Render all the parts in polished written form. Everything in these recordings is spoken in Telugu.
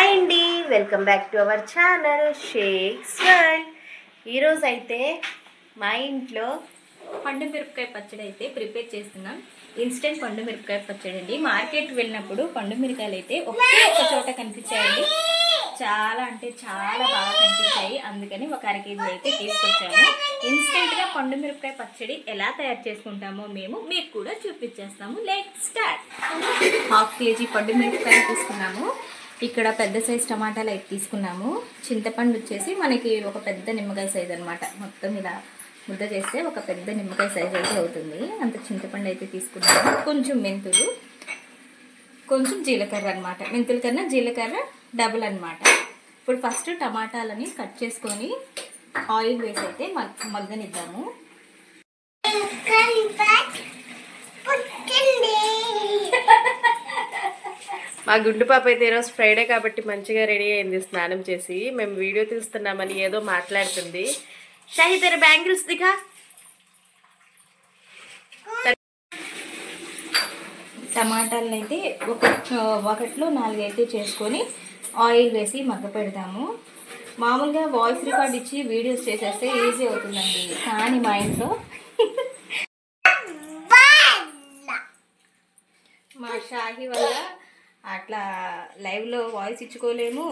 హాయ్ అండి, welcome back to our channel shakes world. ఈరోజు అయితే మా ఇంట్లో పండు మిరపకాయ పచ్చడి అయితే ప్రిపేర్ చేస్తున్నాం. ఇన్స్టెంట్ పండు మిరపకాయ పచ్చడి అండి. మార్కెట్కి వెళ్ళినప్పుడు పండు మిరకాయలు అయితే ఒకే ఒక చోట కనిపించాయండి. చాలా అంటే చాలా బాగా కనిపించాయి. అందుకని ఒక అర కేజీ అయితే తీసుకొచ్చాము. ఇన్స్టెంట్గా పండు మిరపకాయ పచ్చడి ఎలా తయారు చేసుకుంటామో మేము మీకు కూడా చూపించేస్తాము. Let's start. హాఫ్ కేజీ పండు మిరపకాయలు తీసుకున్నాము. ఇక్కడ పెద్ద సైజు టమాటాలు అయితే తీసుకున్నాము. చింతపండు వచ్చేసి మనకి ఒక పెద్ద నిమ్మకాయ సైజు అనమాట. మొత్తం ఇలా ముద్ద చేస్తే ఒక పెద్ద నిమ్మకాయ సైజు అయితే అవుతుంది. అంత చింతపండు అయితే తీసుకున్నాము. కొంచెం మెంతులు, కొంచెం జీలకర్ర అనమాట. మెంతుల కన్నా జీలకర్ర డబుల్ అనమాట. ఇప్పుడు ఫస్ట్ టమాటాలని కట్ చేసుకొని ఆయిల్ వేసి అయితే మగ్గనిద్దాము. మా గుండు పాప అయితే ఈరోజు ఫ్రైడే కాబట్టి మంచిగా రెడీ అయింది స్నానం చేసి. మేము వీడియో తీస్తున్నామని ఏదో మాట్లాడుతుంది. షాహి తెర బ్యాంగిల్స్ దిగా. టమాటాలను అయితే ఒకటిలో 4 అయితే చేసుకొని ఆయిల్ వేసి మగ్గ పెడతాము. మామూలుగా వాయిస్ రికార్డ్ ఇచ్చి వీడియోస్ చేసేస్తే ఈజీ అవుతుందండి. కానీ మా ఇంట్లో మా షాహి వల్ల అట్లా లైవ్లో వాయిస్ ఇచ్చుకోలేము.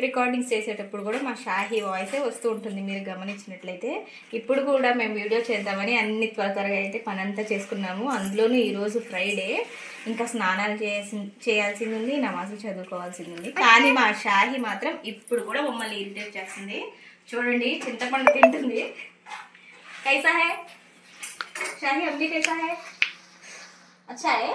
రికార్డింగ్స్ చేసేటప్పుడు కూడా మా షాహి వాయిసే వస్తూ ఉంటుంది. మీరు గమనించినట్లయితే ఇప్పుడు కూడా మేము వీడియో చేద్దామని అన్ని త్వరగా అయితే పని అంతా చేసుకున్నాము. అందులోనూ ఈరోజు ఫ్రైడే, ఇంకా స్నానాలు చేయాల్సింది ఉంది, నమాజులు చదువుకోవాల్సింది ఉంది. కానీ మా షాహి మాత్రం ఇప్పుడు కూడా మమ్మల్ని ఇరిటేట్ చేస్తుంది. చూడండి, చింతపండు తింటుంది. కైసా హై షాహి? అమ్మి కైసా హై? అచ్చా హై?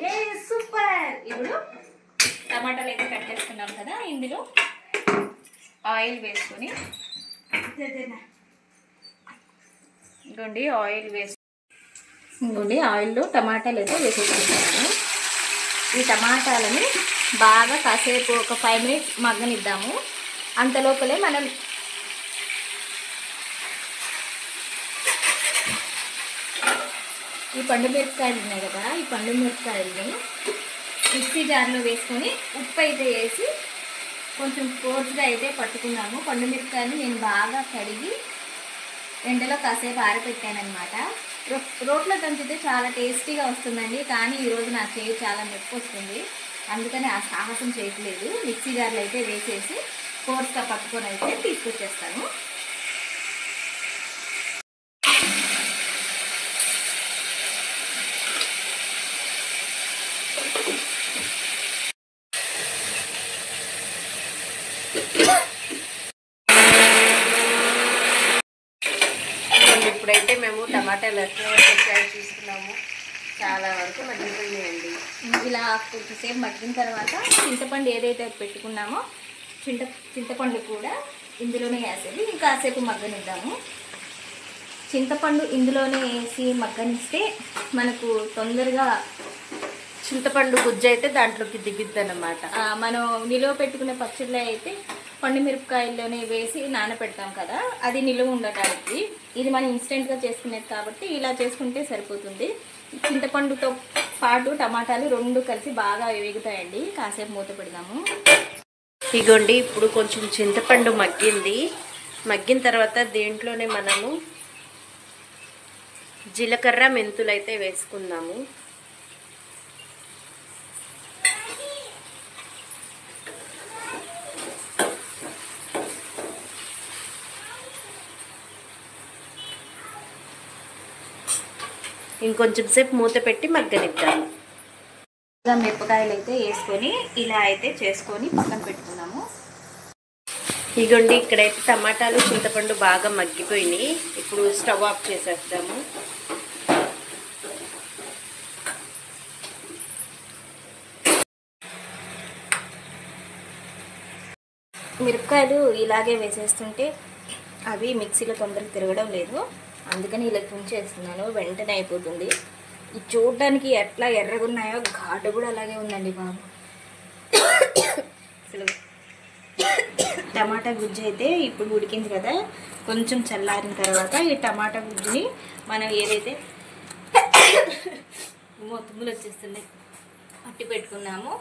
ఏ సూపర్. ఇప్పుడు టమాటాలు అయితే కట్ చేసుకున్నాం కదా, ఇందులో ఆయిల్ వేసుకొని ఇంకోండి ఆయిల్లో టమాటాలు అయితే వేసేసుకుంటాము. ఈ టమాటాలని బాగా కాసేపు ఒక 5 minutes మగ్గనిద్దాము. అంతలోపలే మనం ఈ పండు మిరపకాయలు ఉన్నాయి కదా, ఈ పండు మిరపకాయలని మిక్సీ జార్లో వేసుకొని ఉప్పు అయితే వేసి కొంచెం కోర్సుగా అయితే పట్టుకున్నాము. పండు మిరపకాయలు నేను బాగా కడిగి ఎండలో కాసేపు ఆరబెట్టాను అనమాట. రోట్లో దంచితే చాలా టేస్టీగా వస్తుందండి. కానీ ఈరోజు నా చేయి చాలా నొప్పి వస్తుంది. అందుకని ఆ సాహసం చేయట్లేదు. మిక్సీ జార్లో అయితే వేసేసి కోర్సుగా పట్టుకొని అయితే తీసుకొచ్చేస్తాను. ఇప్పుడైతే మేము టమాటాలు తీసుకున్నాము. చాలా వరకు మగ్గిపోయినాయండి. ఇలా కొంచెంసేపు మగ్గిన తర్వాత చింతపండు ఏదైతే పెట్టుకున్నామో చింతపండు కూడా ఇందులోనే వేసేది ఇంకాసేపు మగ్గనిద్దాము. చింతపండు ఇందులోనే వేసి మగ్గనిస్తే మనకు తొందరగా చింతపండు గుజ్జు అయితే దాంట్లోకి దిగుద్ది అన్నమాట. మనం నిలువ పెట్టుకునే పచ్చడిలో అయితే పండు మిరపకాయల్లోనే వేసి నానబెడతాం కదా, అది నిలువ ఉండటానికి. ఇది మనం ఇన్స్టెంట్గా చేసుకునేది కాబట్టి ఇలా చేసుకుంటే సరిపోతుంది. చింతపండుతో పాటు టమాటాలు 2 కలిసి బాగా వేగుతాయండి. కాసేపు మూత పెడదాము. ఇగోండి, ఇప్పుడు కొంచెం చింతపండు మగ్గింది. మగ్గిన తర్వాత దీంట్లోనే మనము జీలకర్ర మెంతులు అయితే వేసుకుందాము. ఇంకొంచెం సేపు మూత పెట్టి మగ్గనిద్దాము. మిరపకాయలు అయితే వేసుకొని ఇలా అయితే చేసుకొని పక్కన పెట్టుకున్నాము. ఇగోండి, ఇక్కడైతే టమాటాలు చింతపండు బాగా మగ్గిపోయినాయి. ఇప్పుడు స్టవ్ ఆఫ్ చేసేద్దాము. మిరపకాయలు ఇలాగే వేసేస్తుంటే అవి మిక్సీలో తొందరగా తిరగడం లేదు. అందుకని ఇలా తుంచేస్తున్నాను, వెంటనే అయిపోతుంది. ఇది చూడడానికి ఎట్లా ఎర్రగా ఉన్నాయో ఘాటు కూడా అలాగే ఉందండి బాబు. అసలు టమాటా గుజ్జు అయితే ఇప్పుడు ఉడికింది కదా, కొంచెం చల్లారిన తర్వాత ఈ టమాటా గుజ్జుని మనం ఏదైతే తుమ్ములు వచ్చేస్తుంది అట్టి పెట్టుకున్నాము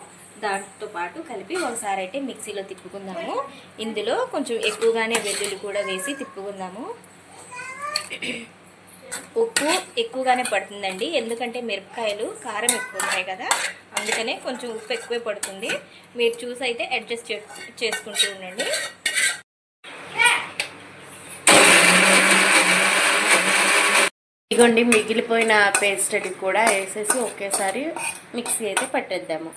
దాంతో పాటు కలిపి ఒకసారి అయితే మిక్సీలో తిప్పుకుందాము. ఇందులో కొంచెం ఎక్కువగానే వెల్లుల్లి కూడా వేసి తిప్పుకుందాము. ఉప్పు ఎక్కువగానే పడుతుందండి, ఎందుకంటే మిరపకాయలు కారం ఎక్కువ ఉంటాయి కదా, అందుకనే కొంచెం ఉప్పు ఎక్కువే పడుతుంది. మీరు చూసి అయితే అడ్జస్ట్ చేసుకుంటూ ఉండండి. ఇదిగోండి మిగిలిపోయిన పేస్ట్ అది కూడా వేసేసి ఒకేసారి మిక్సీ అయితే పట్టేద్దాము.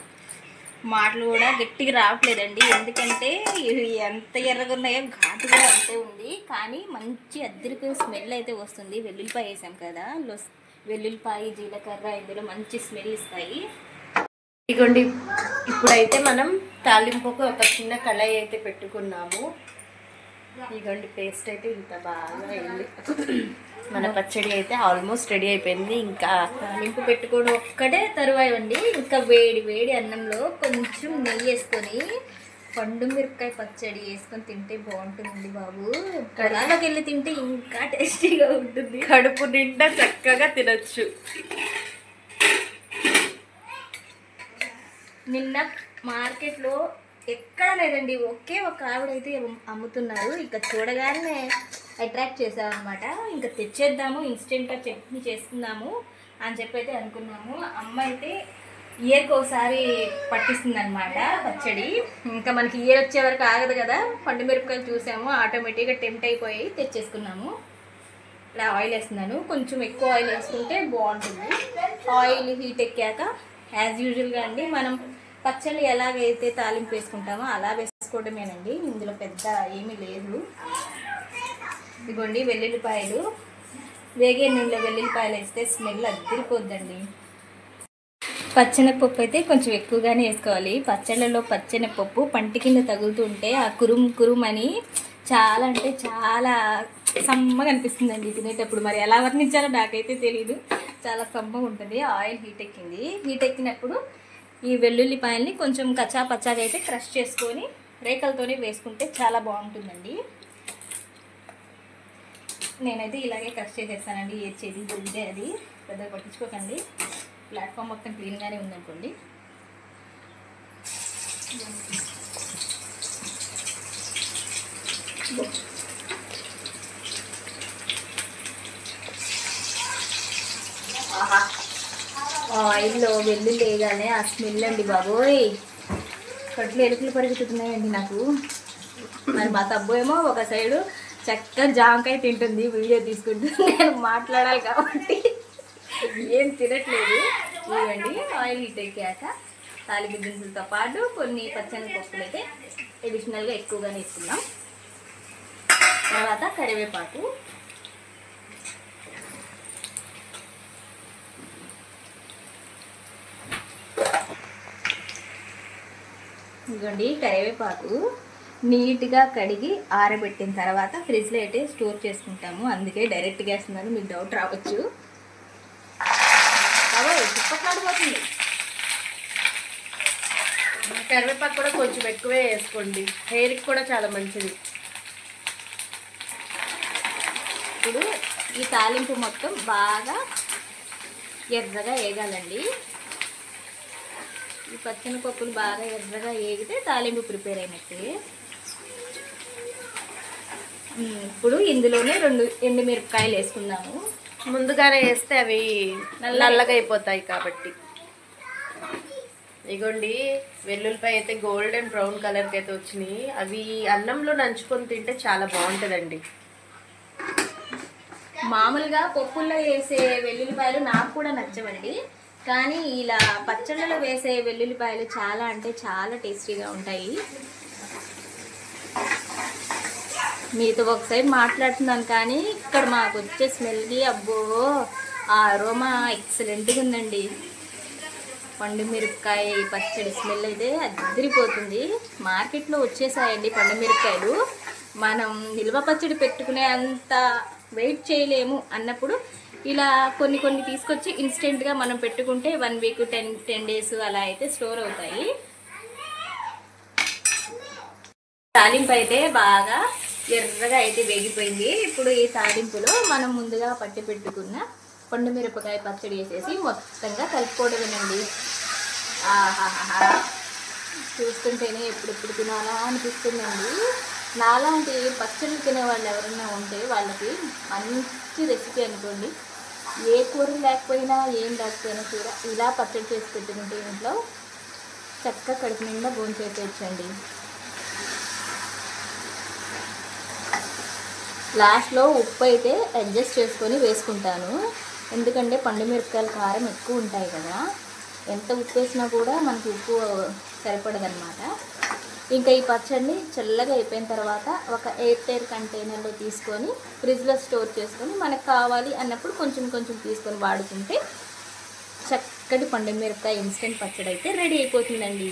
మాటలు కూడా గట్టిగా రావట్లేదండి, ఎందుకంటే ఇవి ఎంత ఎర్రగా ఉన్నాయో ఘాటు కూడా అంతే ఉంది. కానీ మంచి అద్దరికి స్మెల్ అయితే వస్తుంది. వెల్లుల్లిపాయ వేసాం కదా, వెల్లుల్లిపాయ జీలకర్ర ఇందులో మంచి స్మెల్ ఇస్తాయి. ఇదిగోండి ఇప్పుడైతే మనం తాలింపుకు ఒక చిన్న కళాయి అయితే పెట్టుకున్నాము. ఇదిగోండి పేస్ట్ అయితే ఇంత బాగా అయింది. మన పచ్చడి అయితే ఆల్మోస్ట్ రెడీ అయిపోయింది. ఇంకా తాలింపు పెట్టుకోవడం ఒక్కటే తరువాయి అండి. ఇంకా వేడి వేడి అన్నంలో కొంచెం నెయ్యి వేసుకొని పండు మిరపకాయ పచ్చడి వేసుకొని తింటే బాగుంటుందండి బాబు. పొలాల్లోకి వెళ్ళి తింటే ఇంకా టేస్టీగా ఉంటుంది. కడుపు నిండా చక్కగా తినచ్చు. నిన్న మార్కెట్లో ఎక్కడ లేదండి, ఒకే ఒక ఆవిడైతే అమ్ముతున్నారు. ఇంకా చూడగానే అట్రాక్ట్ చేసామన్నమాట. ఇంకా తెచ్చేద్దాము, ఇన్స్టెంట్గా చట్నీ చేసుకుందాము అని చెప్పి అయితే అనుకున్నాము. అమ్మ అయితే ఇయర్కి ఒకసారి పట్టిస్తుంది అనమాట పచ్చడి. ఇంకా మనకి ఇయర్ వచ్చే వరకు ఆగదు కదా. పండు మిరపకాయలు చూసాము, ఆటోమేటిక్గా టెంప్ట్ అయిపోయి తెచ్చేసుకున్నాము. ఇలా ఆయిల్ వేస్తున్నాను, కొంచెం ఎక్కువ ఆయిల్ వేసుకుంటే బాగుంటుంది. ఆయిల్ హీట్ ఎక్కాక యాజ్ యూజువల్గా అండి మనం పచ్చళ్ళు ఎలాగైతే తాలింపు వేసుకుంటామో అలా వేసుకోవడమేనండి, ఇందులో పెద్ద ఏమీ లేదు. ఇదిగోండి వెల్లుల్లిపాయలు, వేగే నూనెలో వెల్లుల్లిపాయలు వేస్తే స్మెల్ అద్దరిపోద్దండి. పచ్చెనగపప్పు అయితే కొంచెం ఎక్కువగానే వేసుకోవాలి. పచ్చళ్ళలో పచ్చెనగపప్పు పంటి కింద తగులుతుంటే ఆ కురుమ్ అని చాలా అంటే చాలా సమ్మగా అనిపిస్తుందండి తినేటప్పుడు. మరి ఎలా వర్ణించాలో నాకైతే తెలియదు, చాలా సమ్మగా ఉంటుంది. ఆయిల్ హీట్ ఎక్కింది. హీట్ ఎక్కినప్పుడు ఈ వెల్లుల్లిపాయల్ని కొంచెం కచ్చా పచ్చాగా అయితే క్రష్ చేసుకొని రేకలతోనే వేసుకుంటే చాలా బాగుంటుందండి. నేనైతే ఇలాగే క్రష్ చేసేస్తానండి, ఏ చేది దొరికితే అది పెద్దగా పట్టించుకోకండి. ప్లాట్ఫామ్ మొత్తం క్లీన్గానే ఉందనుకోండి. ఆయిల్లో వెల్లుల్లి వేయగానే ఆ స్మెల్ అండి బాబోయ్, కట్లు ఎలుకలు పరిగెత్తుతున్నాయండి నాకు. మరి మా తబ్బు ఏమో ఒక సైడు చక్కగా జామకాయ తింటుంది వీడియో తీసుకుంటూ, నేను మాట్లాడాలి కాబట్టి ఏం తినట్లేదు. ఇవ్వండి ఆయిల్ హీట్ ఎక్కాక తాలింపు దినుసులతో పాటు కొన్ని పచ్చనిపప్పులు అయితే అడిషనల్గా ఎక్కువగానే వేసుకున్నాం. తర్వాత కరివేపాకు, ఇదిగోండి కరివేపాకు నీట్గా కడిగి ఆరబెట్టిన తర్వాత ఫ్రిడ్జ్లో అయితే స్టోర్ చేసుకుంటాము, అందుకే డైరెక్ట్గా వేస్తున్నాను, మీకు డౌట్ రావచ్చు. చుప్పట్లాడిపోతుంది. కరివేపాకు కూడా కొంచెం ఎక్కువే వేసుకోండి, హెయిర్కి కూడా చాలా మంచిది. ఇప్పుడు ఈ తాలింపు మొత్తం బాగా ఎర్రగా వేగాలండి. ఈ పచ్చనిపప్పులు బాగా ఎర్రగా వేగితే తాలింపు ప్రిపేర్ అయినట్టే. ఇప్పుడు ఇందులోనే 2 ఎండుమిరపకాయలు వేసుకుందాము. ముందుగానే వేస్తే అవి నల్లగా అయిపోతాయి కాబట్టి. ఇగోండి వెల్లుల్లిపాయ అయితే గోల్డెన్ బ్రౌన్ కలర్కి అయితే వచ్చినాయి. అవి అన్నంలో నంచుకొని తింటే చాలా బాగుంటుందండి. మామూలుగా పప్పుల్లో వేసే వెల్లుల్లిపాయలు నాకు కూడా నచ్చవండి, కానీ ఇలా పచ్చళ్ళలో వేసే వెల్లుల్లిపాయలు చాలా అంటే చాలా టేస్టీగా ఉంటాయి. మీతో ఒకసారి మాట్లాడుతున్నాను కానీ ఇక్కడ మాకు వచ్చే స్మెల్కి అబ్బో ఆ అరోమా ఎక్సలెంట్గా ఉందండి. పండు మిరపకాయ పచ్చడి స్మెల్ అయితే అద్దరిపోతుంది. మార్కెట్లో వచ్చేసాయండి పండు మిరపకాయలు. మనం నిల్వ పచ్చడి పెట్టుకునే అంత వెయిట్ చేయలేము అన్నప్పుడు ఇలా కొన్ని తీసుకొచ్చి ఇన్స్టెంట్గా మనం పెట్టుకుంటే 1 వీక్ 10 డేస్ అలా అయితే స్టోర్ అవుతాయి. తాలింపు అయితే బాగా ఎర్రగా అయితే వేగిపోయింది. ఇప్పుడు ఈ తాలింపులో మనం ముందుగా పట్టి పెట్టుకున్న పండు మిరపకాయ పచ్చడి వేసేసి మొత్తంగా కలుపుకోవడమేనండి. ఆహాహా చూస్తుంటేనే ఎప్పుడెప్పుడు తినాలా అనిపిస్తుందండి. నాలాంటి పచ్చళ్ళు తినే వాళ్ళు ఎవరైనా ఉంటే వాళ్ళకి మంచి రెసిపీ అనుకోండి. ఏ కూర లేకపోయినా ఏం లేకపోయినా కూడా ఇలా పచ్చడి చేసి పెట్టుకుంటే ఇంట్లో చక్కగా కడుపు నిండా భోంచేసేయచ్చండి. లాస్ట్లో ఉప్పు అయితే అడ్జస్ట్ చేసుకొని వేసుకుంటాను. ఎందుకంటే పండు మిరపకాయల కారం ఎక్కువ ఉంటాయి కదా, ఎంత ఉప్పు వేసినా కూడా మనకి ఉప్పు సరిపడదన్నమాట. ఇంకా ఈ పచ్చడిని చల్లగా అయిపోయిన తర్వాత ఒక ఎయిర్ టైర్ కంటైనర్లో తీసుకొని ఫ్రిడ్జ్లో స్టోర్ చేసుకొని మనకు కావాలి అన్నప్పుడు కొంచెం కొంచెం తీసుకొని వాడుకుంటే చక్కటి పండు మిరపకాయ ఇన్స్టెంట్ పచ్చడి అయితే రెడీ అయిపోతుందండి.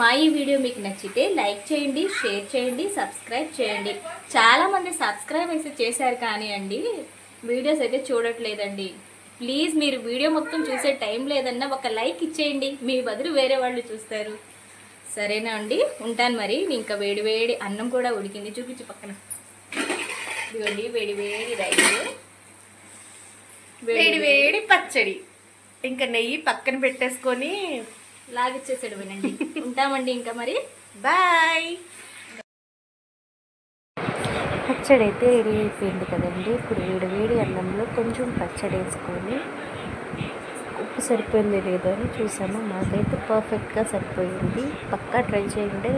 మా ఈ వీడియో మీకు నచ్చితే లైక్ చేయండి, షేర్ చేయండి, సబ్స్క్రైబ్ చేయండి. చాలామంది సబ్స్క్రైబ్ అయితే చేశారు కానీ అండి వీడియోస్ అయితే చూడట్లేదండి. ప్లీజ్ మీరు వీడియో మొత్తం చూసే టైం లేదన్నా ఒక లైక్ ఇచ్చేయండి, మీ బదులు వేరే వాళ్ళు చూస్తారు. సరేనా అండి, ఉంటాను మరి. ఇంకా వేడి వేడి అన్నం కూడా ఉడికింది, చూపించి పక్కన. ఇదిగోండి వేడి వేడి రైస్, వేడి వేడి పచ్చడి, ఇంకా నెయ్యి పక్కన పెట్టేసుకొని లాగిచ్చేసాడు వినండి. ఉంటామండి ఇంకా మరి, బాయ్. పచ్చడి అయితే రెడీ అయిపోయింది కదండి. ఇప్పుడు వేడి వేడి అన్నంలో కొంచెం పచ్చడి వేసుకొని ఉప్పు సరిపోయింది లేదో అని చూసాము. మాకైతే పర్ఫెక్ట్గా సరిపోయింది. పక్కా ట్రై చేయండి.